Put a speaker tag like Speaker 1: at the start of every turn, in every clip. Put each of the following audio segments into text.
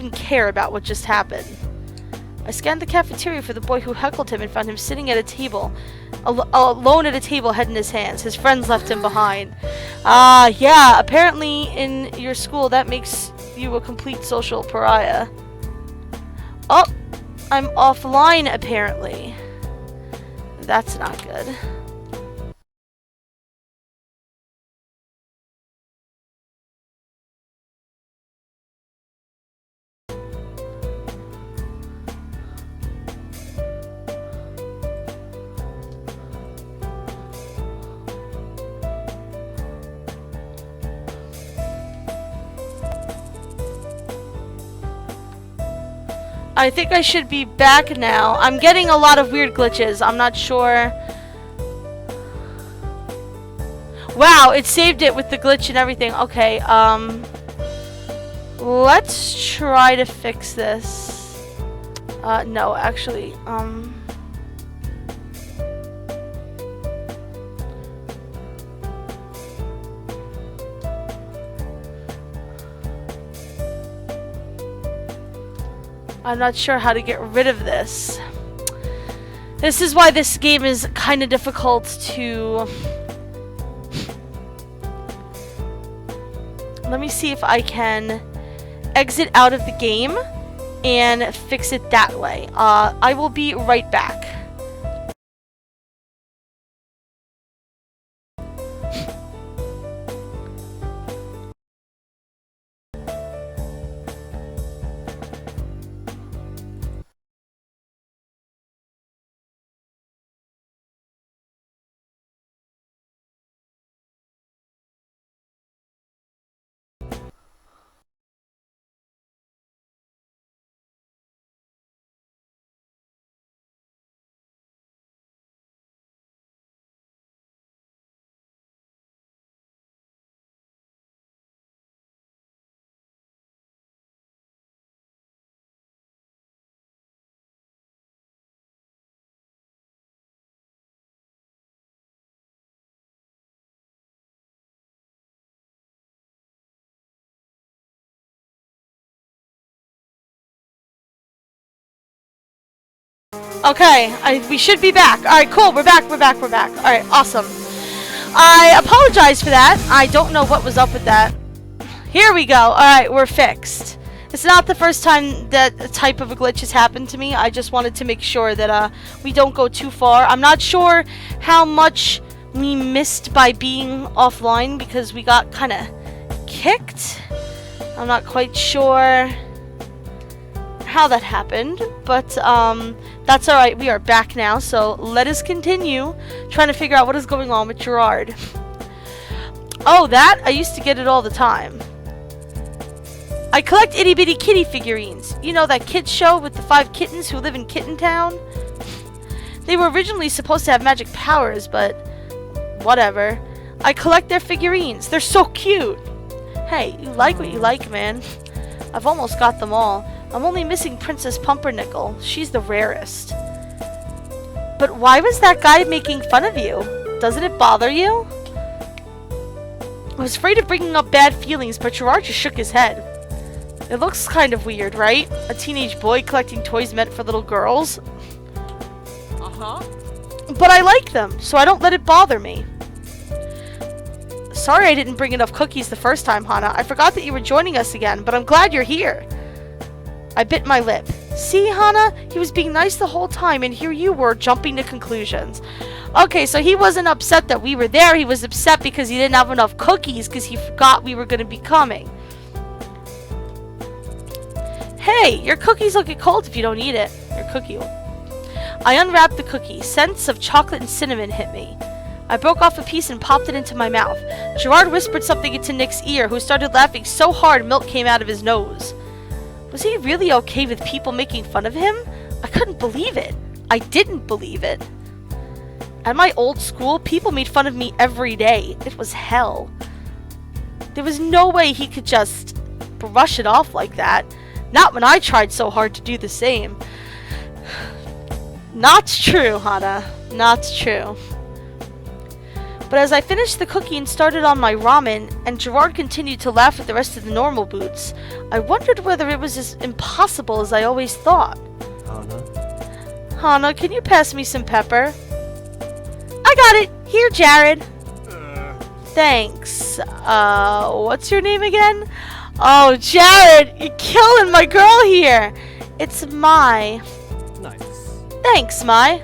Speaker 1: even care about what just happened. I scanned the cafeteria for the boy who heckled him and found him sitting at a table, alone at a table, head in his hands. His friends left him behind. Yeah, apparently in your school that makes you a complete social pariah. Oh, I'm offline apparently. That's not good. I think I should be back now. I'm getting a lot of weird glitches. I'm not sure. Wow, it saved it with the glitch and everything. Okay, let's try to fix this. No, actually, I'm not sure how to get rid of this. This is why this game is kind of difficult to... Let me see if I can exit out of the game and fix it that way. I will be right back. Okay, we should be back. Alright, cool, we're back. Alright, awesome. I apologize for that. I don't know what was up with that. Here we go. Alright, we're fixed. It's not the first time that type of a glitch has happened to me. I just wanted to make sure that we don't go too far. I'm not sure how much we missed by being offline because we got kind of kicked. I'm not quite sure how that happened, but that's alright. We are back now, so let us continue trying to figure out what is going on with Gerard. Oh, that? I used to get it all the time. I collect itty bitty kitty figurines. You know that kids show with the 5 kittens who live in Kitten Town? They were originally supposed to have magic powers, but whatever. I collect their figurines. They're so cute. Hey, you like what you like, man. I've almost got them all. I'm only missing Princess Pumpernickel. She's the rarest. But why was that guy making fun of you? Doesn't it bother you? I was afraid of bringing up bad feelings, but Gerard just shook his head. It looks kind of weird, right? A teenage boy collecting toys meant for little girls. Uh-huh. But I like them, so I don't let it bother me. Sorry I didn't bring enough cookies the first time, Hana. I forgot that you were joining us again, but I'm glad you're here. I bit my lip. See, Hana? He was being nice the whole time, and here you were, jumping to conclusions. Okay, so he wasn't upset that we were there. He was upset because he didn't have enough cookies because he forgot we were going to be coming. Hey, your cookies will get cold if you don't eat it. Your cookie will. I unwrapped the cookie. Scents of chocolate and cinnamon hit me. I broke off a piece and popped it into my mouth. Gerard whispered something into Nick's ear, who started laughing so hard milk came out of his nose. Was he really okay with people making fun of him? I couldn't believe it. I didn't believe it. At my old school, people made fun of me every day. It was hell. There was no way he could just brush it off like that. Not when I tried so hard to do the same. Not true, Hana. Not true. But as I finished the cookie and started on my ramen, and Gerard continued to laugh with the rest of the normal boots, I wondered whether it was as impossible as I always thought. Hana, can you pass me some pepper? I got it! Here, Jared! Thanks. What's your name again? Oh, Jared! You're killing my girl here! It's Mai.
Speaker 2: Nice.
Speaker 1: Thanks, Mai.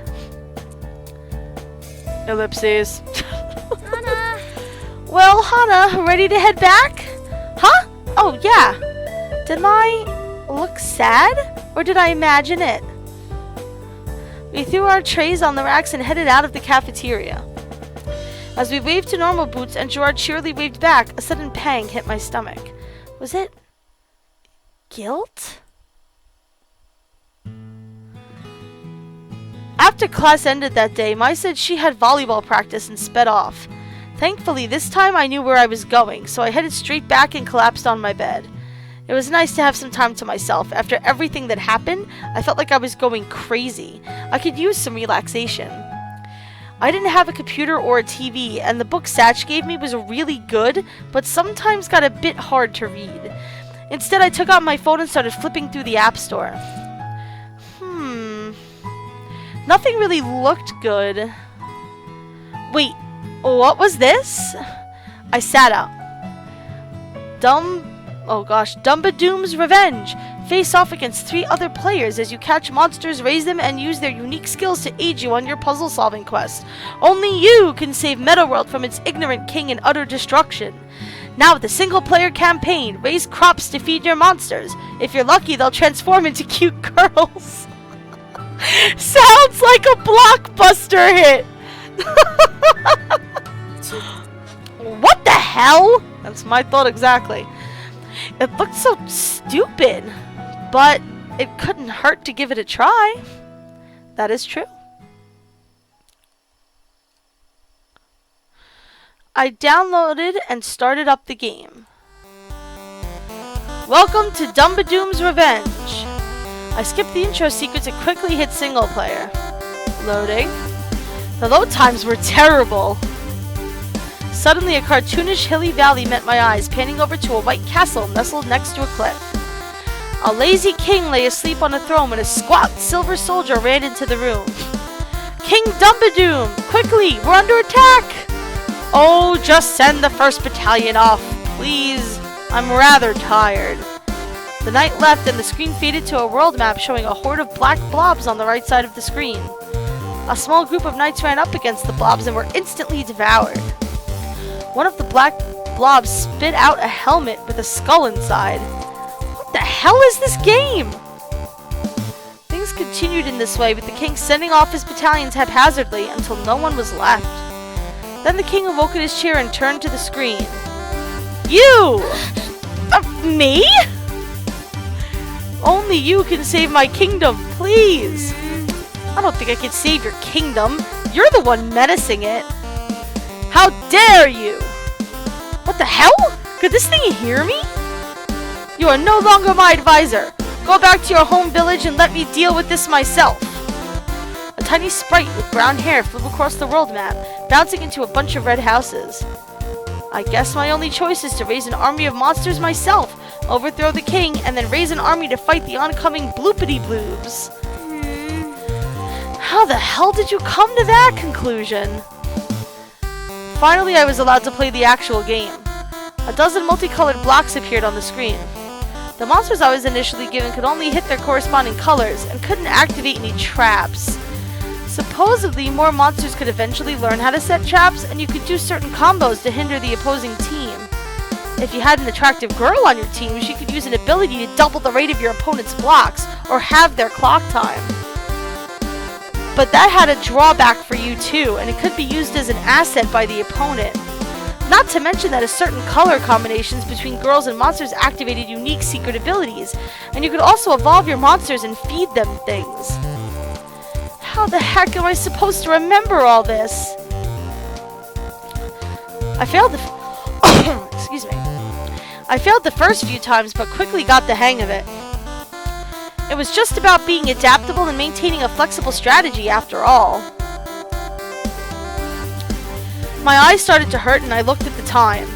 Speaker 1: Ellipses.
Speaker 3: Hana!
Speaker 1: Well, Hana, ready to head back? Huh? Oh, yeah. Did Mai look sad? Or did I imagine it? We threw our trays on the racks and headed out of the cafeteria. As we waved to normal boots and Gerard cheerily waved back, a sudden pang hit my stomach. Was it guilt? After class ended that day, Mai said she had volleyball practice and sped off. Thankfully, this time I knew where I was going, so I headed straight back and collapsed on my bed. It was nice to have some time to myself. After everything that happened, I felt like I was going crazy. I could use some relaxation. I didn't have a computer or a TV, and the book Satch gave me was really good, but sometimes got a bit hard to read. Instead, I took out my phone and started flipping through the App Store. Nothing really looked good. Wait, what was this? I sat up. Dumbadoom's Revenge. Face off against 3 other players as you catch monsters, raise them, and use their unique skills to aid you on your puzzle-solving quest. Only you can save Metaworld from its ignorant king and utter destruction. Now with a single-player campaign, raise crops to feed your monsters. If you're lucky, they'll transform into cute girls. Sounds like a blockbuster hit. What the hell? That's my thought exactly. It looked so stupid, but it couldn't hurt to give it a try. That is true. I downloaded and started up the game. Welcome to Dumbadoom's Revenge. I skipped the intro sequence and quickly hit single player. Loading. The load times were terrible. Suddenly, a cartoonish hilly valley met my eyes, panning over to a white castle nestled next to a cliff. A lazy king lay asleep on a throne when a squat silver soldier ran into the room. King Dumbadoom! Quickly! We're under attack! Oh, just send the 1st battalion off, please. I'm rather tired. The knight left and the screen faded to a world map showing a horde of black blobs on the right side of the screen. A small group of knights ran up against the blobs and were instantly devoured. One of the black blobs spit out a helmet with a skull inside. What the hell is this game? Things continued in this way, with the king sending off his battalions haphazardly until no one was left. Then the king awoke in his chair and turned to the screen. You! Me? Only you can save my kingdom, please! I don't think I can save your kingdom. You're the one menacing it. How dare you! What the hell? Could this thing hear me? You are no longer my advisor. Go back to your home village and let me deal with this myself. A tiny sprite with brown hair flew across the world map, bouncing into a bunch of red houses. I guess my only choice is to raise an army of monsters myself, overthrow the king, and then raise an army to fight the oncoming bloopity-bloobs. How the hell did you come to that conclusion? Finally, I was allowed to play the actual game. A dozen multicolored blocks appeared on the screen. The monsters I was initially given could only hit their corresponding colors and couldn't activate any traps. Supposedly, more monsters could eventually learn how to set traps, and you could do certain combos to hinder the opposing team. If you had an attractive girl on your team, she could use an ability to double the rate of your opponent's blocks, or halve their clock time. But that had a drawback for you too, and it could be used as an asset by the opponent. Not to mention that a certain color combinations between girls and monsters activated unique secret abilities, and you could also evolve your monsters and feed them things. How the heck am I supposed to remember all this? I failed the excuse me. I failed the first few times, but quickly got the hang of it. It was just about being adaptable and maintaining a flexible strategy after all. My eyes started to hurt and I looked at the time.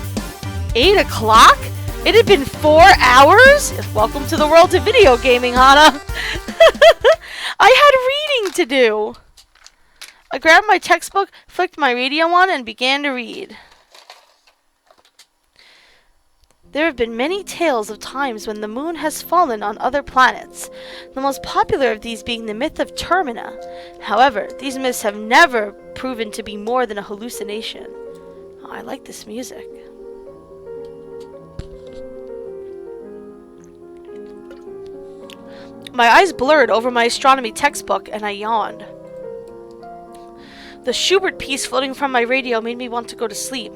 Speaker 1: 8 o'clock? It had been 4 hours? Welcome to the world of video gaming, Hana. I had reading to do. I grabbed my textbook, flicked my radio on, and began to read. There have been many tales of times when the moon has fallen on other planets, the most popular of these being the myth of Termina. However, these myths have never proven to be more than a hallucination. Oh, I like this music. My eyes blurred over my astronomy textbook and I yawned. The Schubert piece floating from my radio made me want to go to sleep,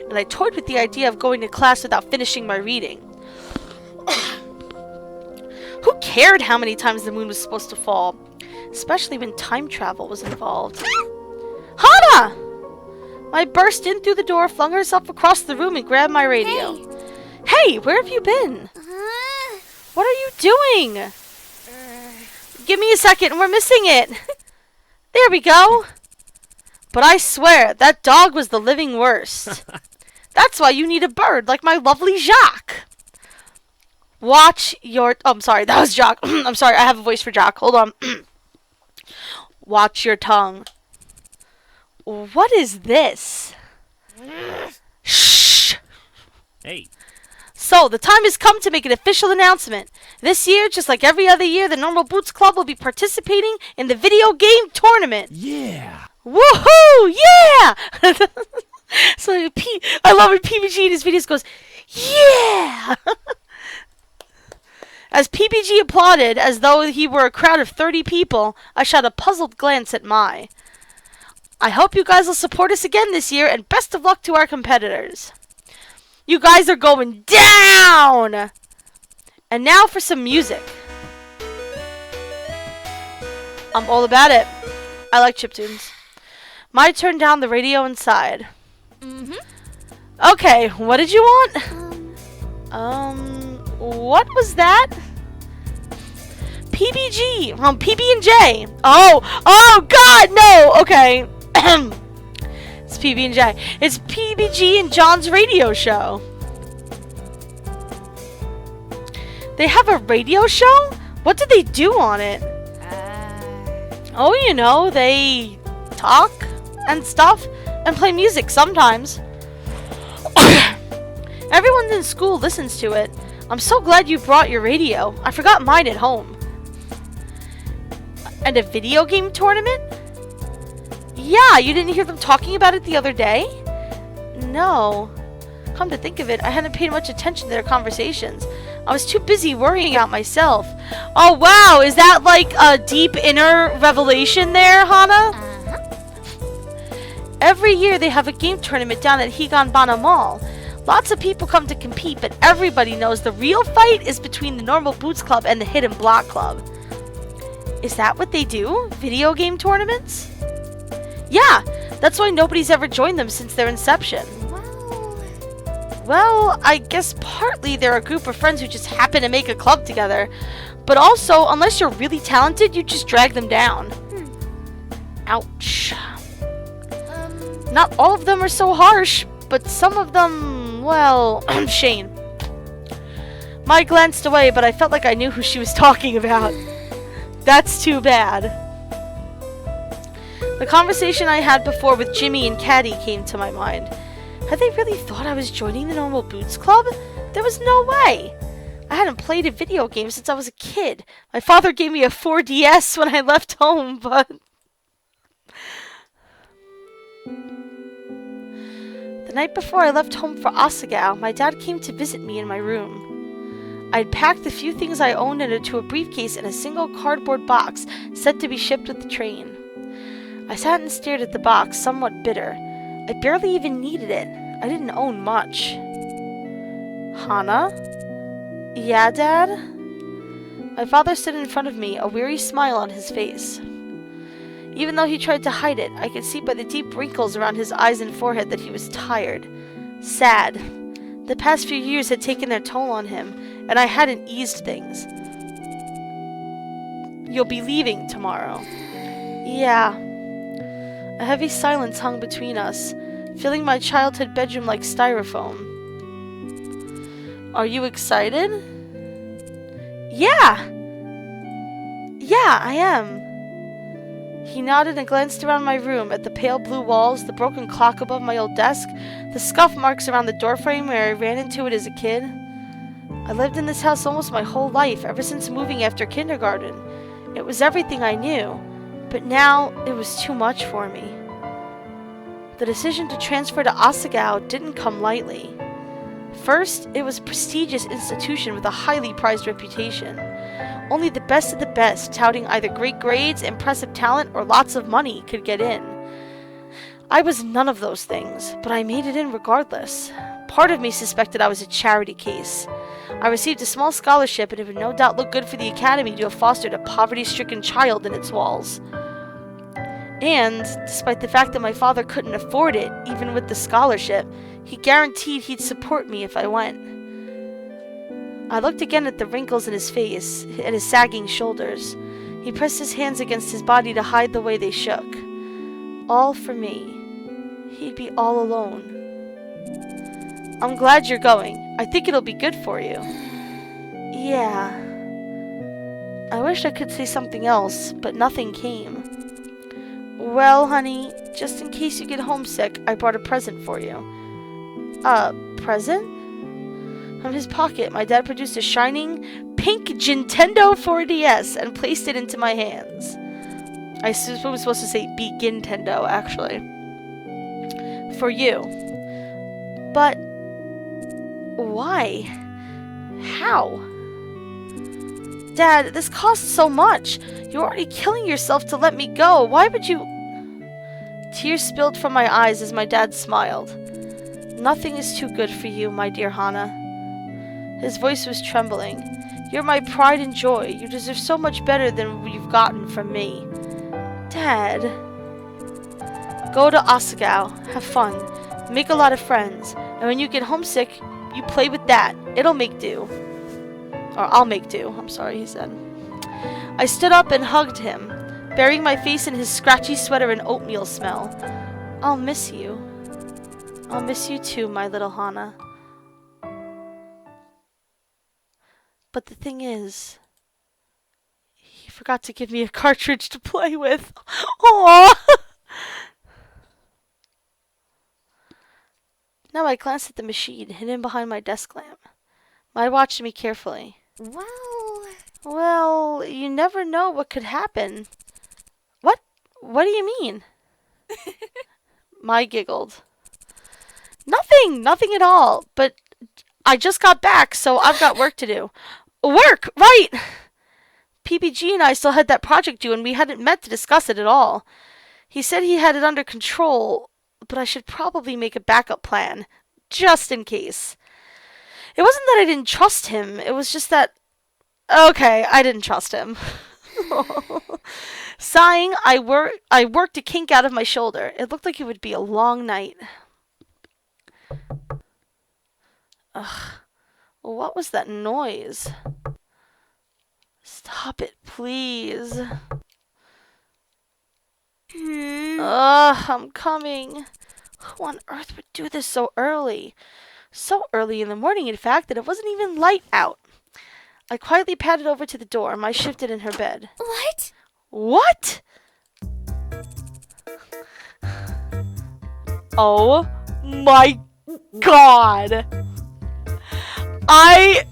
Speaker 1: and I toyed with the idea of going to class without finishing my reading. Who cared how many times the moon was supposed to fall, especially when time travel was involved? Hana! I burst in through the door, flung herself across the room, and grabbed my radio. Hey, where have you been? What are you doing? Give me a second, we're missing it. There we go. But I swear, that dog was the living worst. That's why you need a bird like my lovely Jacques. Watch your... Oh, I'm sorry, that was Jacques. I'm sorry, I have a voice for Jacques. Hold on. Watch your tongue. What is this? Shh!
Speaker 2: Hey.
Speaker 1: So, the time has come to make an official announcement. This year, just like every other year, the Normal Boots Club will be participating in the video game tournament.
Speaker 2: Yeah!
Speaker 1: Woohoo! Yeah! So I love when PBG in his videos goes, yeah! As PBG applauded as though he were a crowd of 30 people, I shot a puzzled glance at Mai. I hope you guys will support us again this year, and best of luck to our competitors. You guys are going down! And now for some music. I'm all about it. I like chiptunes. Mai turned down the radio inside. Okay, what did you want? What was that? PBG. PB&J. Oh God, no. Okay. It's PB&J. It's PBG and John's radio show. They have a radio show? What did they do on it? Oh, you know, they talk and stuff and play music sometimes. Everyone in school listens to it. I'm so glad you brought your radio. I forgot mine at home. And a video game tournament? Yeah, you didn't hear them talking about it the other day? No. Come to think of it, I hadn't paid much attention to their conversations. I was too busy worrying about myself. Oh wow, is that like a deep inner revelation there, Hana? Every year they have a game tournament down at Higanbana Mall. Lots of people come to compete, but everybody knows the real fight is between the Normal Boots Club and the Hidden Block Club. Is that what they do? Video game tournaments? Yeah, that's why nobody's ever joined them since their inception. Well, I guess partly they're a group of friends who just happen to make a club together. But also, unless you're really talented, you just drag them down. Ouch. Not all of them are so harsh, but some of them, well, Shane. Mai glanced away, but I felt like I knew who she was talking about. That's too bad. The conversation I had before with Jimmy and Caddy came to my mind. Had they really thought I was joining the Normal Boots Club? There was no way. I hadn't played a video game since I was a kid. My father gave me a 4DS when I left home, but... The night before I left home for Asagao, my dad came to visit me in my room. I'd packed the few things I owned into a briefcase in a single cardboard box set to be shipped with the train. I sat and stared at the box, somewhat bitter. I barely even needed it. I didn't own much. Hana? Yeah, Dad? My father stood in front of me, a weary smile on his face. Even though he tried to hide it, I could see by the deep wrinkles around his eyes and forehead that he was tired. Sad. The past few years had taken their toll on him, and I hadn't eased things. You'll be leaving tomorrow. Yeah. A heavy silence hung between us. filling my childhood bedroom like styrofoam. Are you excited? Yeah! Yeah, I am. He nodded and glanced around my room at the pale blue walls, the broken clock above my old desk, the scuff marks around the doorframe where I ran into it as a kid. I lived in this house almost my whole life, ever since moving after kindergarten. It was everything I knew, but now it was too much for me. The decision to transfer to Asagao didn't come lightly. First, it was a prestigious institution with a highly prized reputation. Only the best of the best, touting either great grades, impressive talent, or lots of money, could get in. I was none of those things, but I made it in regardless. Part of me suspected I was a charity case. I received a small scholarship, and it would no doubt look good for the academy to have fostered a poverty-stricken child in its walls. And, despite the fact that my father couldn't afford it, even with the scholarship, he guaranteed he'd support me if I went. I looked again at the wrinkles in his face, at his sagging shoulders. He pressed his hands against his body to hide the way they shook. All for me. He'd be all alone. I'm glad you're going. I think it'll be good for you. Yeah. I wish I could say something else, but nothing came. Well, honey, just in case you get homesick, I brought a present for you. A present? From his pocket, my dad produced a shining pink Nintendo 4DS and placed it into my hands. I was supposed to say Nintendo, actually. For you. But why? How? Dad, this costs so much. You're already killing yourself to let me go. Why would you... Tears spilled from my eyes as my dad smiled. Nothing is too good for you, my dear Hana. His voice was trembling. You're my pride and joy. You deserve so much better than you've gotten from me. Dad. Go to Asagao. Have fun. Make a lot of friends. And when you get homesick, you play with that. It'll make do. Or I'll make do. I'm sorry, he said. I stood up and hugged him, burying my face in his scratchy sweater and oatmeal smell. I'll miss you. I'll miss you too, my little Hana. But the thing is, he forgot to give me a cartridge to play with. Aww! Now I glanced at the machine, hidden behind my desk lamp. I watched me carefully. Well, you never know what could happen. What? What do you mean? Mai giggled. Nothing at all. But I just got back, so I've got work to do. Work, right! PPG and I still had that project due, and we hadn't met to discuss it at all. He said he had it under control, but I should probably make a backup plan, just in case. It wasn't that I didn't trust him, it was just that... Okay, I didn't trust him. Sighing, I worked a kink out of my shoulder. It looked like it would be a long night. Ugh. What was that noise? Stop it, please. Ugh, I'm coming. Who on earth would do this so early? So early in the morning, in fact, that it wasn't even light out. I quietly padded over to the door. Mai shifted in her bed.
Speaker 2: What?
Speaker 1: What? Oh my god. I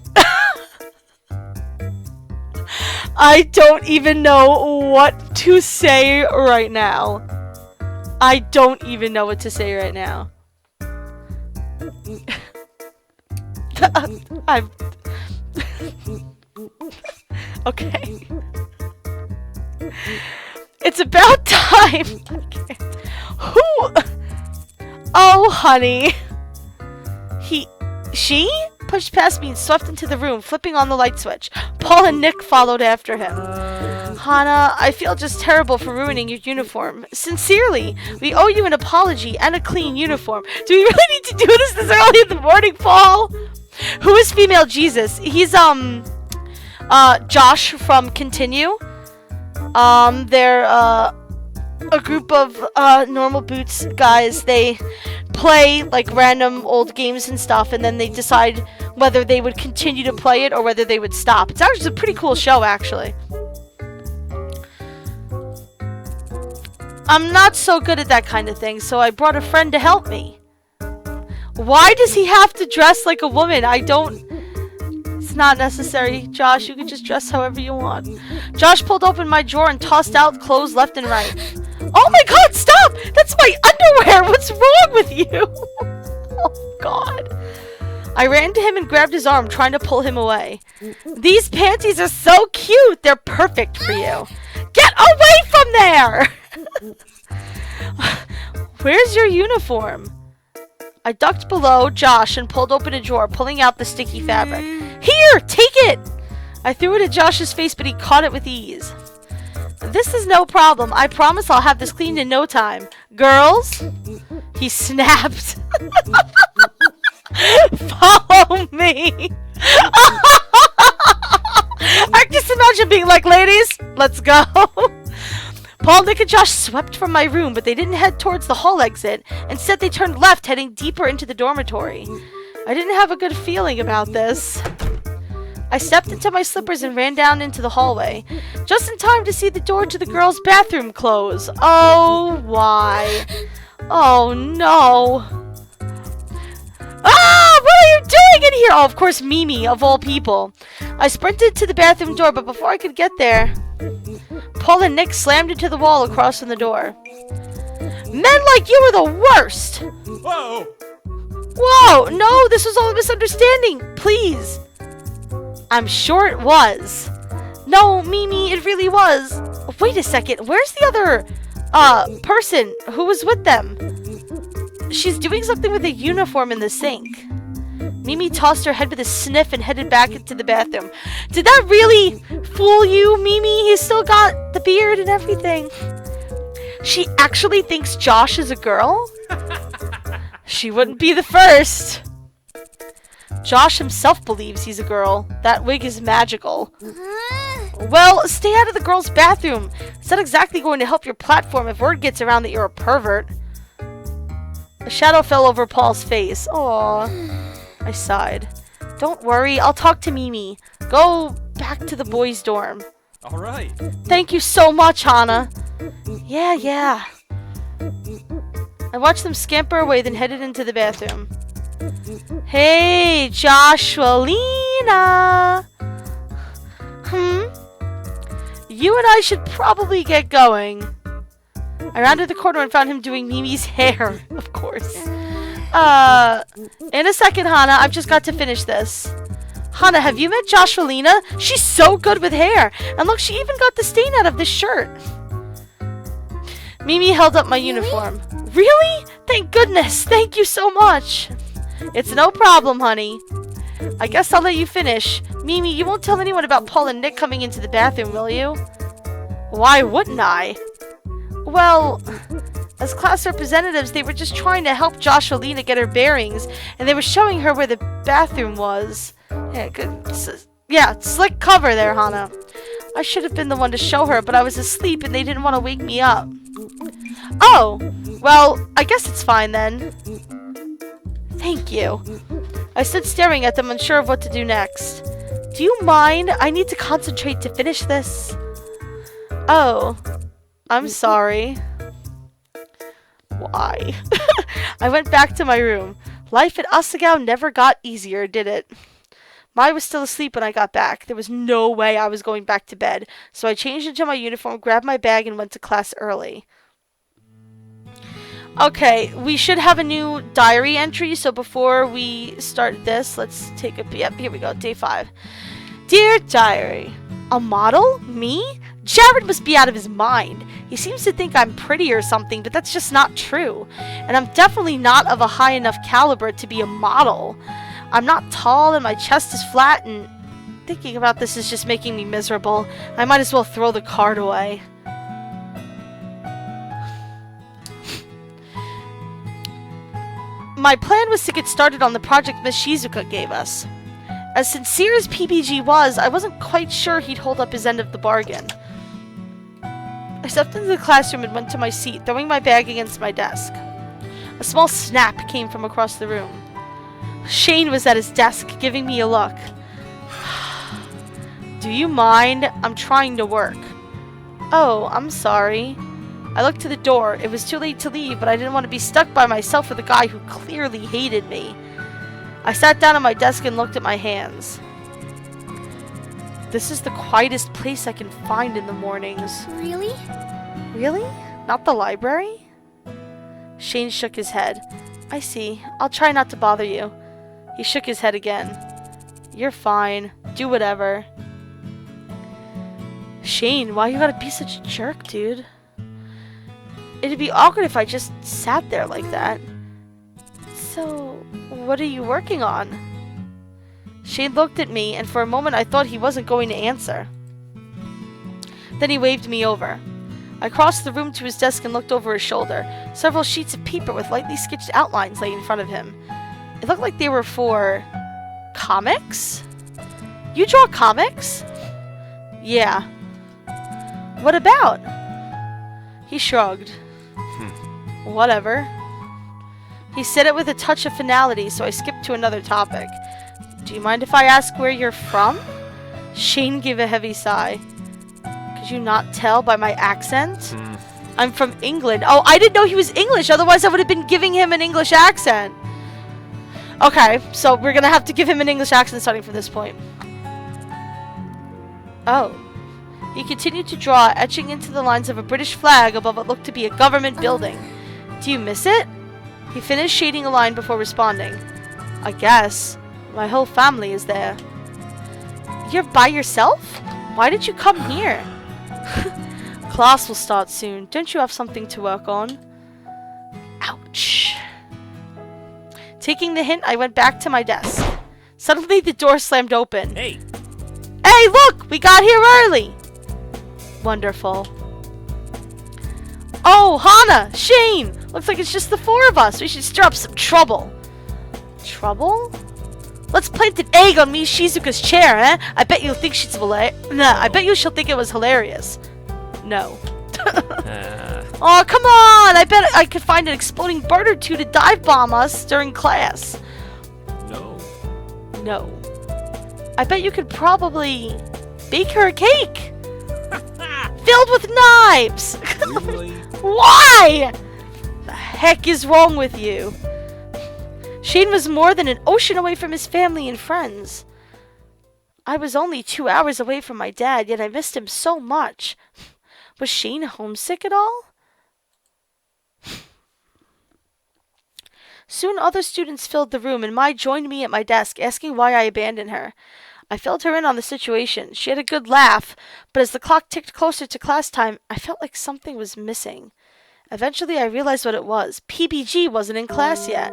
Speaker 1: don't even know what to say right now. I don't even know what to say right now. I'm... Okay. It's about time. Okay. Who? Oh, honey. She pushed past me and swept into the room, flipping on the light switch. Paul and Nick followed after him. Hana, I feel just terrible for ruining your uniform. Sincerely, we owe you an apology and a clean uniform. Do we really need to do this early in the morning, Paul? Who is female Jesus? He's, Josh from Continue. a group of normal boots guys. They play like random old games and stuff, and then they decide whether they would continue to play it or whether they would stop. It's actually a pretty cool show, actually. I'm not so good at that kind of thing, so I brought a friend to help me. Why does he have to dress like a woman? I don't... It's not necessary, Josh. You can just dress however you want. Josh pulled open my drawer and tossed out clothes left and right. Oh my god, stop! That's my underwear! What's wrong with you? Oh god. I ran to him and grabbed his arm, trying to pull him away. These panties are so cute! They're perfect for you. Get away from there! Where's your uniform? I ducked below Josh and pulled open a drawer, pulling out the sticky fabric. Here! Take it! I threw it at Josh's face, but he caught it with ease. This is no problem. I promise I'll have this cleaned in no time. Girls? He snapped. Follow me! I just imagine being like, ladies, let's go. Paul, Nick, and Josh swept from my room, but they didn't head towards the hall exit. Instead, they turned left, heading deeper into the dormitory. I didn't have a good feeling about this. I stepped into my slippers and ran down into the hallway, just in time to see the door to the girls' bathroom close. Oh, why? Oh, no. Ah! What are you doing in here? Oh, of course, Mimi, of all people. I sprinted to the bathroom door, but before I could get there, Paul and Nick slammed into the wall across from the door. Men like you are the worst!
Speaker 2: Whoa!
Speaker 1: Whoa! No, this was all a misunderstanding! Please! I'm sure it was. No, Mimi, it really was. Wait a second, where's the other, person who was with them? She's doing something with a uniform in the sink. Mimi tossed her head with a sniff and headed back into the bathroom. Did that really fool you, Mimi? He's still got the beard and everything. She actually thinks Josh is a girl? She wouldn't be the first. Josh himself believes he's a girl. That wig is magical. Well, stay out of the girls' bathroom. It's not exactly going to help your platform if word gets around that you're a pervert. A shadow fell over Paul's face. Aww. I sighed. Don't worry, I'll talk to Mimi. Go back to the boys' dorm.
Speaker 2: All right.
Speaker 1: Thank you so much, Hana. Yeah. I watched them scamper away, then headed into the bathroom. Hey, Joshualina. You and I should probably get going. I rounded the corner and found him doing Mimi's hair, of course. In a second, Hana. I've just got to finish this. Hana, have you met Joshualina? She's so good with hair. And look, she even got the stain out of this shirt. Mimi held up my uniform. Really? Thank goodness. Thank you so much. It's no problem, honey. I guess I'll let you finish. Mimi, you won't tell anyone about Paul and Nick coming into the bathroom, will you? Why wouldn't I? Well, as class representatives, they were just trying to help Joshualina get her bearings, and they were showing her where the bathroom was. Yeah, slick cover there, Hana. I should have been the one to show her, but I was asleep and they didn't want to wake me up. Oh, well, I guess it's fine then. Thank you. I stood staring at them, unsure of what to do next. Do you mind? I need to concentrate to finish this. Oh, I'm sorry. Why? I went back to my room. Life at Asagao never got easier, did it? Mai was still asleep when I got back. There was no way I was going back to bed, so I changed into my uniform, grabbed my bag, and went to class early. Okay, we should have a new diary entry, so before we start this, let's take a... Yep, here we go, day 5. Dear Diary, a model? Me? Jared must be out of his mind. He seems to think I'm pretty or something, but that's just not true. And I'm definitely not of a high enough caliber to be a model. I'm not tall and my chest is flat, and thinking about this is just making me miserable. I might as well throw the card away. My plan was to get started on the project Miss Shizuka gave us. As sincere as PBG was, I wasn't quite sure he'd hold up his end of the bargain. stepped into the classroom and went to my seat, throwing my bag against my desk. A small snap came from across the room. Shane was at his desk, giving me a look. Do you mind? I'm trying to work. Oh, I'm sorry. I looked to the door. It was too late to leave, but I didn't want to be stuck by myself with a guy who clearly hated me. I sat down at my desk and looked at my hands. This is the quietest place I can find in the mornings.
Speaker 2: Really?
Speaker 1: Really? Not the library? Shane shook his head. I see. I'll try not to bother you. He shook his head again. You're fine. Do whatever. Shane, why you gotta be such a jerk, dude? It'd be awkward if I just sat there like that. So, what are you working on? Shane looked at me, and for a moment I thought he wasn't going to answer. Then he waved me over. I crossed the room to his desk and looked over his shoulder. Several sheets of paper with lightly sketched outlines lay in front of him. It looked like they were for comics? You draw comics? Yeah. What about? He shrugged. Whatever. He said it with a touch of finality, so I skipped to another topic. Do you mind if I ask where you're from? Shane gave a heavy sigh. Could you not tell by my accent? I'm from England. Oh, I didn't know he was English, otherwise I would have been giving him an English accent. Okay, so we're gonna have to give him an English accent starting from this point. Oh. He continued to draw, etching into the lines of a British flag above what looked to be a government building. Do you miss it? He finished shading a line before responding. I guess. My whole family is there. You're by yourself? Why did you come here? Class will start soon. Don't you have something to work on? Ouch. Taking the hint, I went back to my desk. Suddenly, the door slammed open.
Speaker 3: Hey!
Speaker 1: Hey, look! We got here early! Wonderful. Oh, Hana! Shane! Looks like it's just the four of us. We should stir up some trouble. Trouble? Let's plant an egg on Miss Shizuka's chair, eh? I bet you'll think she's I bet you she'll think it was hilarious. No. Oh, come on! I bet I could find an exploding bird or two to dive bomb us during class.
Speaker 3: No.
Speaker 1: No. I bet you could probably bake her a cake. Filled with knives!
Speaker 3: Really?
Speaker 1: Why? The heck is wrong with you? Shane was more than an ocean away from his family and friends. I was only 2 hours away from my dad, yet I missed him so much. Was Shane homesick at all? Soon other students filled the room, and Mai joined me at my desk, asking why I abandoned her. I filled her in on the situation. She had a good laugh, but as the clock ticked closer to class time, I felt like something was missing. Eventually, I realized what it was. PBG wasn't in class yet.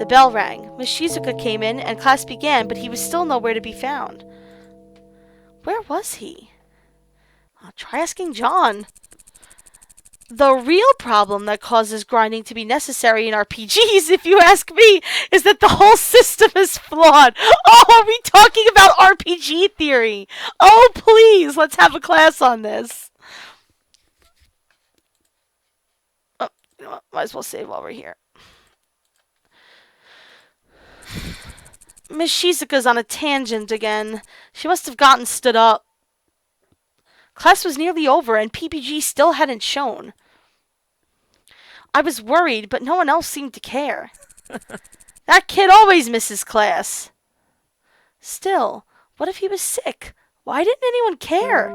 Speaker 1: The bell rang. Miss Shizuka came in, and class began, but he was still nowhere to be found. Where was he? I'll try asking John. The real problem that causes grinding to be necessary in RPGs, if you ask me, is that the whole system is flawed. Oh, are we talking about RPG theory? Oh, please, let's have a class on this. Oh, you know what? Might as well save while we're here. Miss Shizuka's on a tangent again. She must have gotten stood up. Class was nearly over, and PPG still hadn't shown. I was worried, but no one else seemed to care. That kid always misses class. Still, what if he was sick? Why didn't anyone care?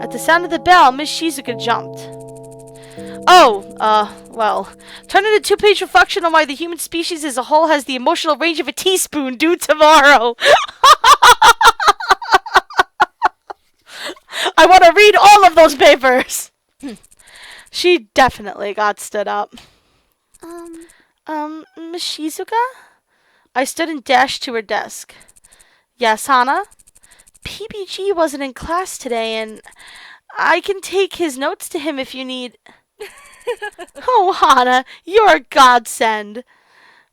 Speaker 1: At the sound of the bell, Miss Shizuka jumped. Well, turn in a 2-page reflection on why the human species as a whole has the emotional range of a teaspoon due tomorrow. I want to read all of those papers. She definitely got stood up. Miss Shizuka? I stood and dashed to her desk. Yes, Hana? PBG wasn't in class today, and I can take his notes to him if you need... Oh, Hana, you're a godsend.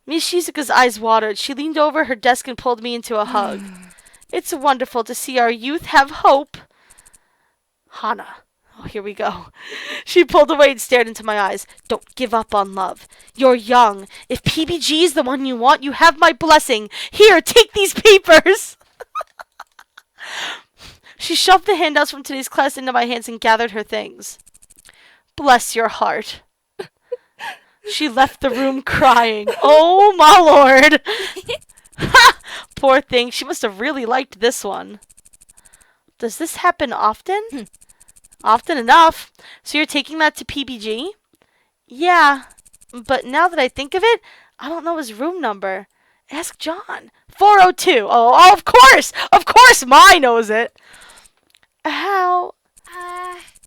Speaker 1: Miss Shizuka's eyes watered. She leaned over her desk and pulled me into a hug. It's wonderful to see our youth have hope. Hana, Oh, here we go. She pulled away and stared into my eyes. Don't give up on love. You're young. If PBG is the one you want, you have my blessing. Here, take these papers. She shoved the handouts from today's class into my hands and gathered her things. Bless your heart. She left the room crying. Oh, my lord. Poor thing. She must have really liked this one. Does this happen often? Often enough. So you're taking that to PBG? Yeah. But now that I think of it, I don't know his room number. Ask John. 402. Oh, of course. Of course Mai knows it. How?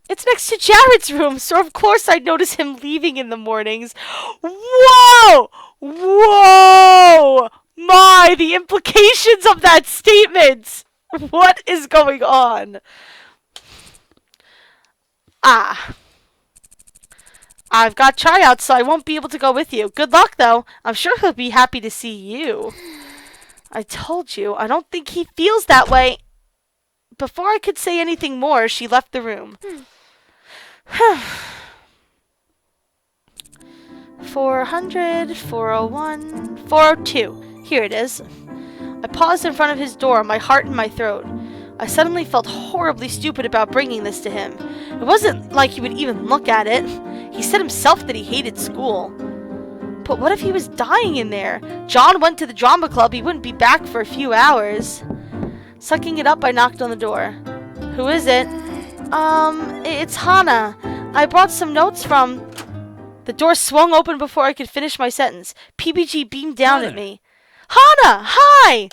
Speaker 1: It's next to Jared's room, so of course I'd notice him leaving in the mornings. Whoa! Whoa! My, the implications of that statement! What is going on? I've got tryouts, so I won't be able to go with you. Good luck, though. I'm sure he'll be happy to see you. I told you, I don't think he feels that way. Before I could say anything more, she left the room. 400, 401, 402. Here it is. I paused in front of his door, my heart in my throat. I suddenly felt horribly stupid about bringing this to him. It wasn't like he would even look at it. He said himself that he hated school. But what if he was dying in there? John went to the drama club. He wouldn't be back for a few hours. Sucking it up, I knocked on the door. Who is it? It's Hana. I brought some notes from... The door swung open before I could finish my sentence. PBG beamed down at me. Hana! Hi!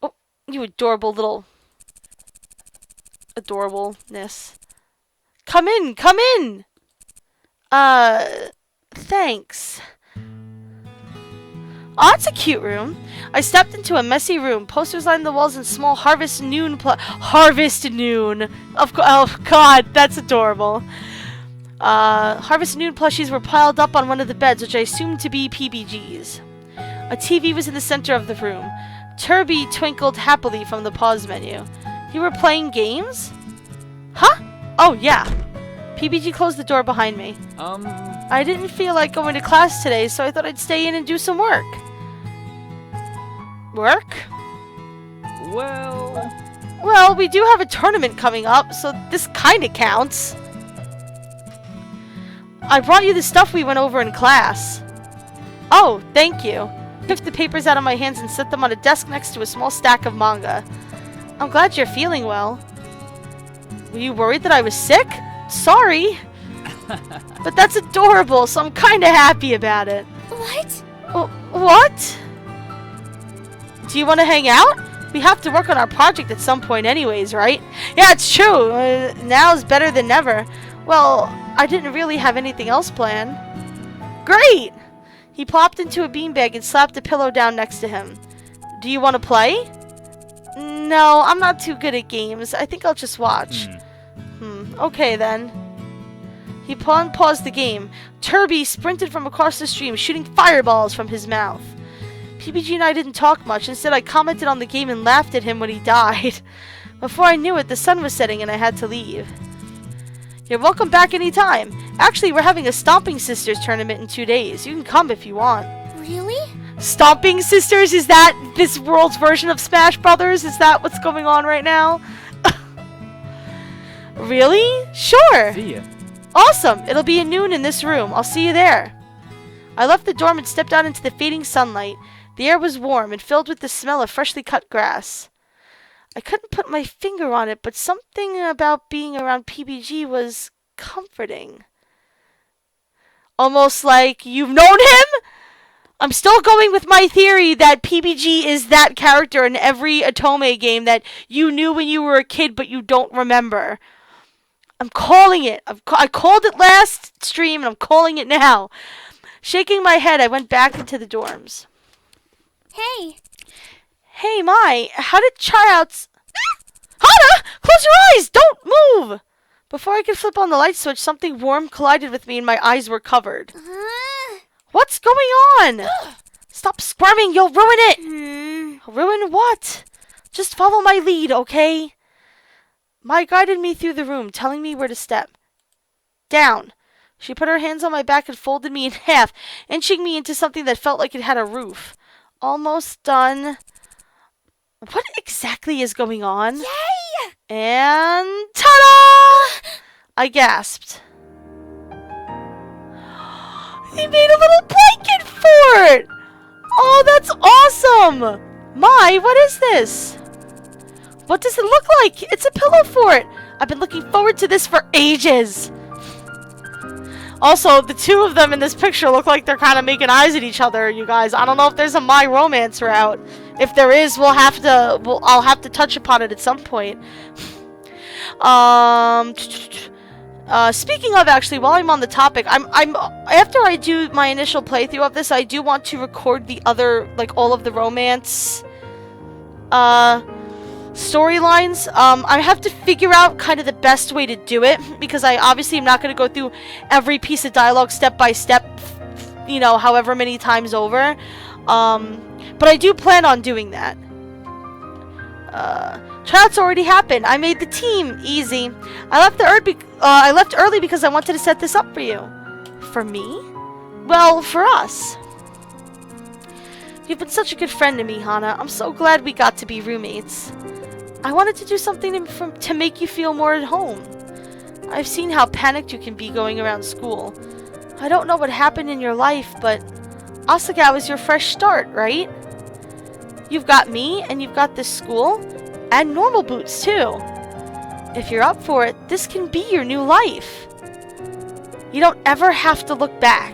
Speaker 1: Oh, you adorable little... adorableness. Come in! Come in! Thanks. Oh, it's a cute room. I stepped into a messy room. Posters lined the walls and small Harvest Noon Harvest Noon. Oh god, that's adorable. Harvest Noon plushies were piled up on one of the beds, which I assumed to be PBG's. A TV was in the center of the room. Turby twinkled happily from the pause menu. You were playing games? Huh? Oh, yeah. PBG closed the door behind me. I didn't feel like going to class today, so I thought I'd stay in and do some work. Work? Well, we do have a tournament coming up, so this kinda counts. I brought you the stuff we went over in class. Oh, thank you. I picked the papers out of my hands and set them on a desk next to a small stack of manga. I'm glad you're feeling well. Were you worried that I was sick? Sorry. But that's adorable, so I'm kinda happy about it.
Speaker 2: What?
Speaker 1: What? Do you want to hang out? We have to work on our project at some point anyways, right? Yeah, it's true. Now's better than never. Well, I didn't really have anything else planned. Great! He plopped into a beanbag and slapped a pillow down next to him. Do you want to play? No, I'm not too good at games. I think I'll just watch. Okay then. He paused the game. Turby sprinted from across the stream, shooting fireballs from his mouth. PBG and I didn't talk much. Instead, I commented on the game and laughed at him when he died. Before I knew it, the sun was setting and I had to leave. You're welcome back anytime. Actually, we're having a Stomping Sisters tournament in 2 days. You can come if you want.
Speaker 2: Really?
Speaker 1: Stomping Sisters? Is that this world's version of Smash Brothers? Is that what's going on right now? Really? Sure.
Speaker 3: See ya.
Speaker 1: Awesome. It'll be at noon in this room. I'll see you there. I left the dorm and stepped out into the fading sunlight. The air was warm and filled with the smell of freshly cut grass. I couldn't put my finger on it, but something about being around PBG was comforting. Almost like you've known him? I'm still going with my theory that PBG is that character in every Otome game that you knew when you were a kid but you don't remember. I'm calling it. I called it last stream and I'm calling it now. Shaking my head, I went back into the dorms.
Speaker 2: Hey.
Speaker 1: Hey, Mai, how did tryouts... Hana! Close your eyes! Don't move! Before I could flip on the light switch, something warm collided with me and my eyes were covered. What's going on? Stop squirming, you'll ruin it! Ruin what? Just follow my lead, okay? Mai guided me through the room, telling me where to step. Down. She put her hands on my back and folded me in half, inching me into something that felt like it had a roof. Almost done. What exactly is going on?
Speaker 2: Yay!
Speaker 1: And ta-da! I gasped. He made a little blanket fort! Oh, that's awesome! Mai, what is this? What does it look like? It's a pillow fort! I've been looking forward to this for ages! Also, the two of them in this picture look like they're kind of making eyes at each other, you guys. I don't know if there's a My Romance route. If there is, I'll have to touch upon it at some point. Speaking of, actually, while I'm on the topic, after I do my initial playthrough of this, I do want to record the other, like, all of the romance, storylines. I have to figure out kind of the best way to do it, because I obviously am not going to go through every piece of dialogue step by step, you know, however many times over. But I do plan on doing that. Tryouts already happened. I made the team. Easy. I left early because I wanted to set this up for you. For me? Well, for us. You've been such a good friend to me, Hana. I'm so glad we got to be roommates. I wanted to do something to make you feel more at home. I've seen how panicked you can be going around school. I don't know what happened in your life, but Asagao is your fresh start, right? You've got me, and you've got this school, and normal boots, too. If you're up for it, this can be your new life. You don't ever have to look back.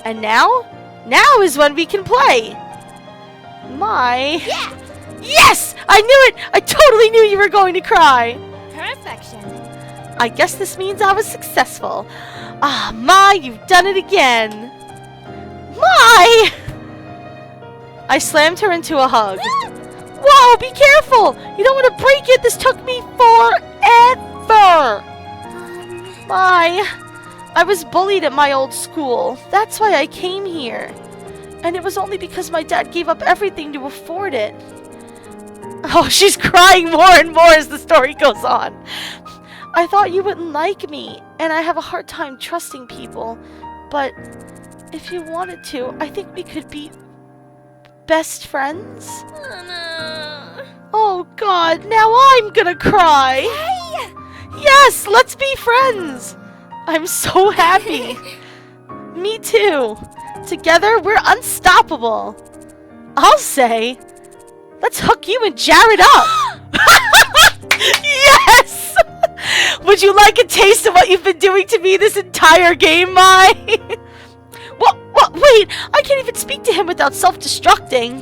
Speaker 1: And now? Now is when we can play!
Speaker 2: Yeah!
Speaker 1: Yes! I knew it! I totally knew you were going to cry!
Speaker 2: Perfection.
Speaker 1: I guess this means I was successful. Ah, Mai, you've done it again! Mai! I slammed her into a hug. Whoa, be careful! You don't want to break it! This took me forever! Mai, I was bullied at my old school. That's why I came here. And it was only because my dad gave up everything to afford it. Oh, she's crying more and more as the story goes on. I thought you wouldn't like me, and I have a hard time trusting people. But if you wanted to, I think we could be best friends.
Speaker 2: Oh, no.
Speaker 1: Oh God, now I'm gonna cry.
Speaker 2: Hey!
Speaker 1: Yes, let's be friends. I'm so happy. Me too. Together, we're unstoppable. I'll say, let's hook you and Jared up. Yes! Would you like a taste of what you've been doing to me this entire game, Mai? What? Wait, I can't even speak to him without self-destructing.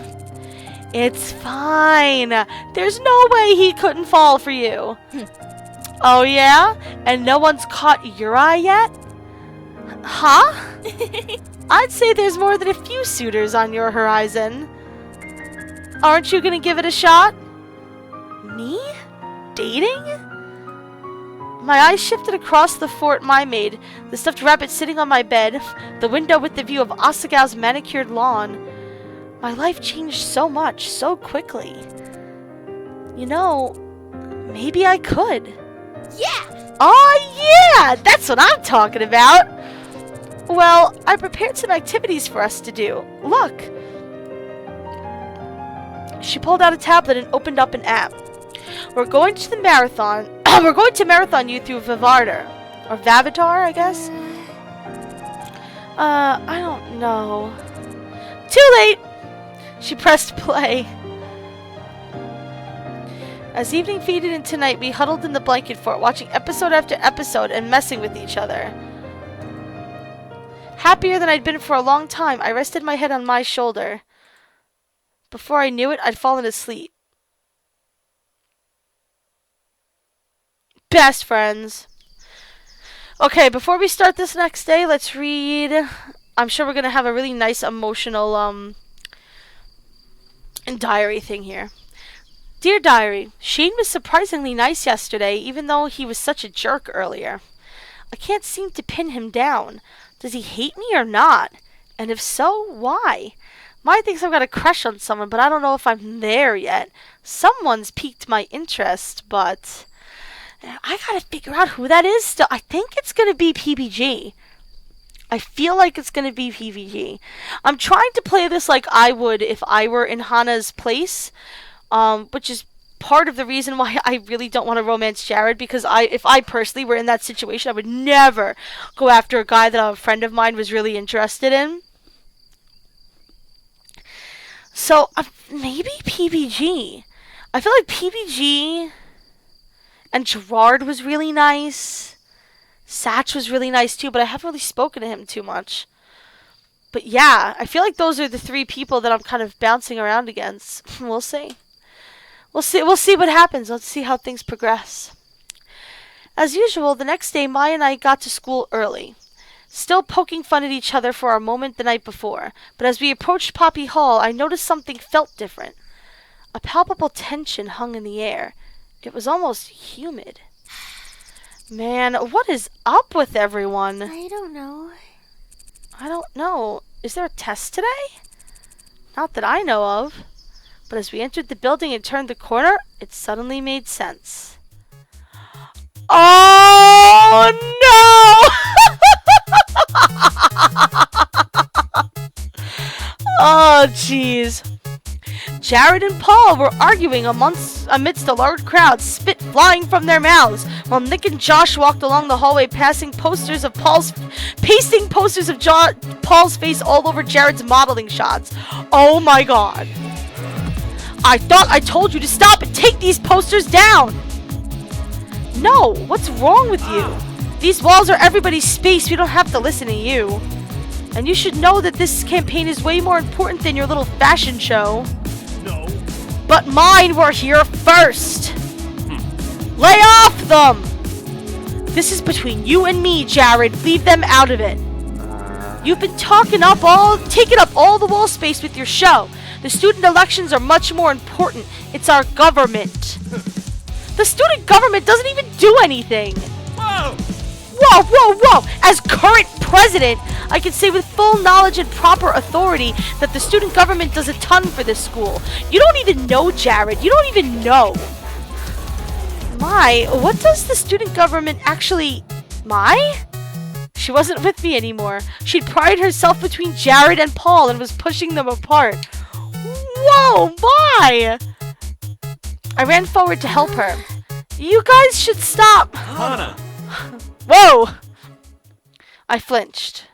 Speaker 1: It's fine. There's no way he couldn't fall for you. Oh yeah? And no one's caught your eye yet? Huh? I'd say there's more than a few suitors on your horizon. Aren't you gonna give it a shot? Me? Dating? My eyes shifted across the fort Mai made, the stuffed rabbit sitting on my bed, the window with the view of Asagao's manicured lawn. My life changed so much, so quickly. You know, maybe I could.
Speaker 2: Yeah!
Speaker 1: Oh yeah! That's what I'm talking about! Well, I prepared some activities for us to do. Look! She pulled out a tablet and opened up an app. We're going to the marathon. We're going to marathon you through Vivarder. Or Vavitar, I guess? I don't know. Too late! She pressed play. As evening faded into night, we huddled in the blanket fort, watching episode after episode and messing with each other. Happier than I'd been for a long time, I rested my head on my shoulder. Before I knew it, I'd fallen asleep. Best friends. Okay, before we start this next day, let's read. I'm sure we're going to have a really nice emotional diary thing here. Dear Diary, Shane was surprisingly nice yesterday, even though he was such a jerk earlier. I can't seem to pin him down. Does he hate me or not? And if so, why? Mai thinks I've got a crush on someone, but I don't know if I'm there yet. Someone's piqued my interest, but I gotta figure out who that is still. I think it's gonna be PBG. I feel like it's gonna be PBG. I'm trying to play this like I would if I were in Hana's place, which is part of the reason why I really don't want to romance Jared, because if I personally were in that situation, I would never go after a guy that a friend of mine was really interested in. So, maybe PBG. I feel like PBG and Gerard was really nice. Satch was really nice too, but I haven't really spoken to him too much. But yeah, I feel like those are the three people that I'm kind of bouncing around against. We'll see. We'll see what happens. Let's see how things progress. As usual, the next day, Mai and I got to school early, still poking fun at each other for our moment the night before. But as we approached Poppy Hall, I noticed something felt different. A palpable tension hung in the air. It was almost humid. Man, what is up with everyone?
Speaker 2: I don't know.
Speaker 1: I don't know. Is there a test today? Not that I know of. But as we entered the building and turned the corner, it suddenly made sense. Oh no! Oh jeez. Jared and Paul were arguing amidst a large crowd, spit flying from their mouths, while Nick and Josh walked along the hallway pasting posters of Paul's face all over Jared's modeling shots. Oh my god. I thought I told you to stop and take these posters down! No, what's wrong with you? These walls are everybody's space, we don't have to listen to you. And you should know that this campaign is way more important than your little fashion show.
Speaker 3: No.
Speaker 1: But mine were here first! Lay off them! This is between you and me, Jared. Leave them out of it. You've been taking up all the wall space with your show. The student elections are much more important. It's our government. The student government doesn't even do anything.
Speaker 3: Whoa!
Speaker 1: Whoa, whoa, whoa! As current president, I can say with full knowledge and proper authority that the student government does a ton for this school. You don't even know, Jared. You don't even know. What does the student government actually... She wasn't with me anymore. She'd prided herself between Jared and Paul and was pushing them apart. Whoa, I ran forward to help her. You guys should stop.
Speaker 3: Hana!
Speaker 1: Whoa! I flinched.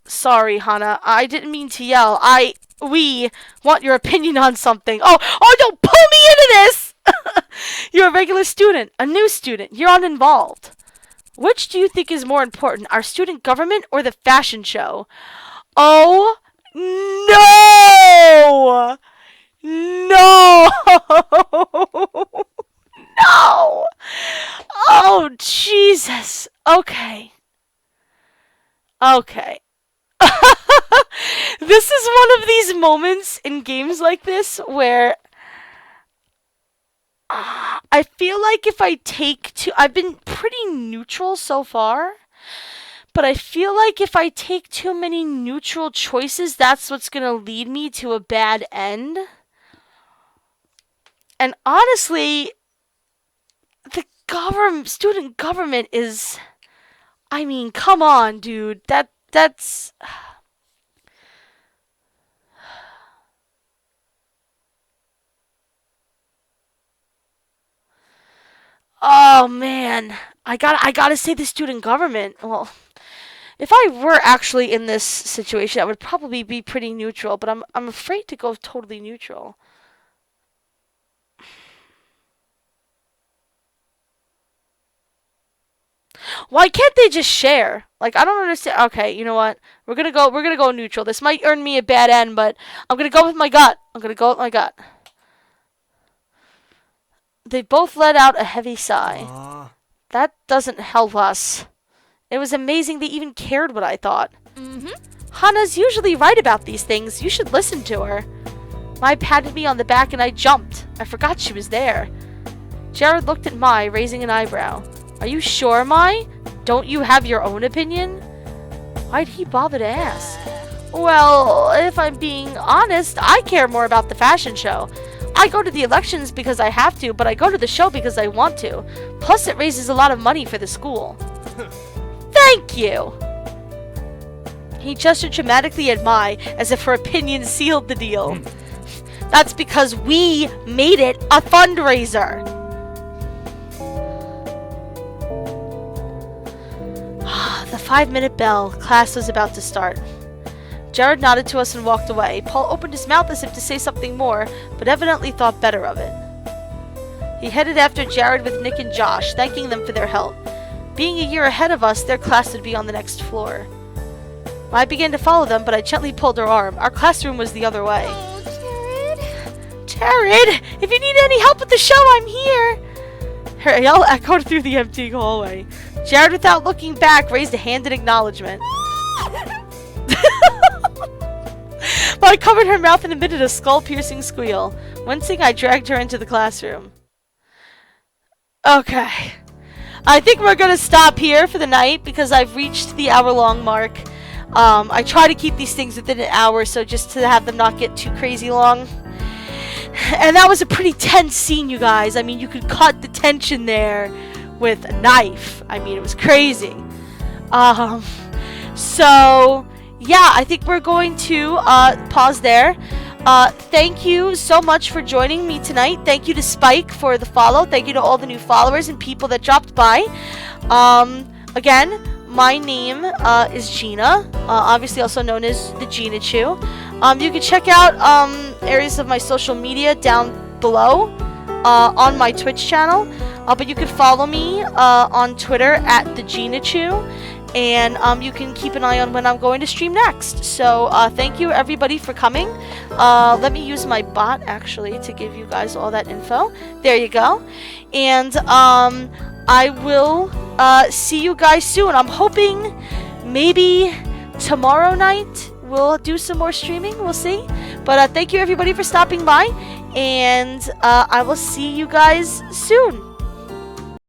Speaker 1: Sorry, Hana. I didn't mean to yell. We want your opinion on something. Oh, don't pull me into this! You're a regular student, a new student. You're uninvolved. Which do you think is more important, our student government or the fashion show? Oh, no! No! No! Oh, Jesus. Okay. This is one of these moments in games like this where I feel like if I I've been pretty neutral so far, but I feel like if I take too many neutral choices, that's what's going to lead me to a bad end. And honestly, the student government is, I mean, come on, dude. That's... Oh man, I gotta say the student government. Well, if I were actually in this situation, I would probably be pretty neutral, but I'm afraid to go totally neutral. Why can't they just share? Like, I don't understand. Okay, you know what? We're gonna go neutral. This might earn me a bad end, but I'm gonna go with my gut. They both let out a heavy sigh. That doesn't help us. It was amazing they even cared what I thought. Hana's usually right about these things. You should listen to her. Mai patted me on the back and I jumped. I forgot she was there. Jared looked at Mai, raising an eyebrow. Are you sure, Mai? Don't you have your own opinion? Why'd he bother to ask? Well, if I'm being honest, I care more about the fashion show. I go to the elections because I have to, but I go to the show because I want to. Plus, it raises a lot of money for the school. Thank you! He gestured dramatically at Mai, as if her opinion sealed the deal. That's because we made it a fundraiser! The 5-minute bell. Class was about to start. Jared nodded to us and walked away. Paul opened his mouth as if to say something more, but evidently thought better of it. He headed after Jared with Nick and Josh, thanking them for their help. Being a year ahead of us, their class would be on the next floor. I began to follow them, but I gently pulled her arm. Our classroom was the other way.
Speaker 2: Oh, Jared.
Speaker 1: Jared! If you need any help with the show, I'm here! Her yell echoed through the empty hallway. Jared, without looking back, raised a hand in acknowledgement. I covered her mouth and emitted a skull-piercing squeal. Wincing, I dragged her into the classroom. Okay. I think we're going to stop here for the night because I've reached the hour-long mark. I try to keep these things within an hour, so just to have them not get too crazy long. And that was a pretty tense scene, you guys. I mean, you could cut the tension there with a knife. I mean, it was crazy. So, yeah, I think we're going to pause there. Thank you so much for joining me tonight. Thank you to Spike for the follow. Thank you to all the new followers and people that dropped by. Again, my name is Gina, obviously also known as the Gina Chew. You can check out areas of my social media down below on my Twitch channel. But you can follow me on Twitter at the Gina Chew. And you can keep an eye on when I'm going to stream next. So thank you everybody for coming. Let me use my bot actually to give you guys all that info. There you go. And I will see you guys soon. I'm hoping maybe tomorrow night we'll do some more streaming. We'll see. But thank you everybody for stopping by. And I will see you guys soon.